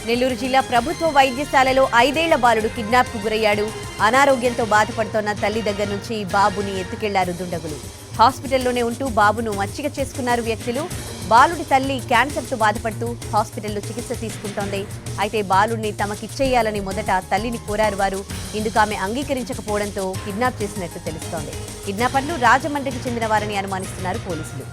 నెల్లూరు జిల్లా ప్రభుత్వ వైద్యశాలలో 5 ఏళ్ల బాలుడు కిడ్నాప్కు గురయ్యాడు. అనారోగ్యంతో బాధపడుతోన్న తల్లి దగ్గర నుంచి బాబుని ఎత్తుకెళ్లారు దుండగులు. హాస్పిటల్లోనే ఉంటూ బాబును మచ్చిక చేసుకున్నారు వ్యక్తులు. బాలుడి తల్లి క్యాన్సర్తో బాధపడుతూ హాస్పిటల్లో చికిత్స తీసుకుంటోంది. అయితే బాలుడిని తమకిచ్చేయాలని మొదట తల్లిని కోరారు వారు. ఇందుకు ఆమె అంగీకరించకపోవడంతో కిడ్నాప్ చేసినట్టు తెలుస్తోంది. కిడ్నాపర్లు రాజమండ్రికి చెందిన వారని అనుమానిస్తున్నారు పోలీసులు.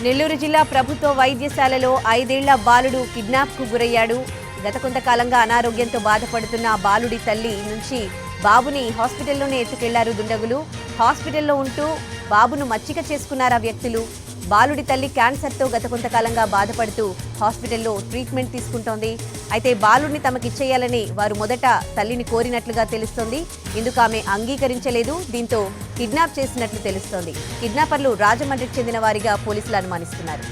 నెల్లూరు జిల్లా ప్రభుత్వ వైద్యశాలలో 5 ఏళ్ల బాలుడు కిడ్నాప్కు గురయ్యాడు. గత కొంతకాలంగా అనారోగ్యంతో బాధపడుతున్న బాలుడి తల్లి నుంచి బాబుని హాస్పిటల్లోనే ఎత్తుకెళ్లారు దుండగులు. హాస్పిటల్లో ఉంటూ బాబును మచ్చిక చేసుకున్నారు ఆ వ్యక్తులు. బాలుడి తల్లి క్యాన్సర్తో గత కొంతకాలంగా బాధపడుతూ హాస్పిటల్లో ట్రీట్మెంట్ తీసుకుంటోంది. అయితే బాలుడిని తమకిచ్చేయాలని వారు మొదట తల్లిని కోరినట్లుగా తెలుస్తోంది. ఇందుకు ఆమె అంగీకరించలేదు. దీంతో కిడ్నాప్ చేసినట్లు తెలుస్తోంది. కిడ్నాపర్లు రాజమండ్రికి చెందిన వారిగా పోలీసులు అనుమానిస్తున్నారు.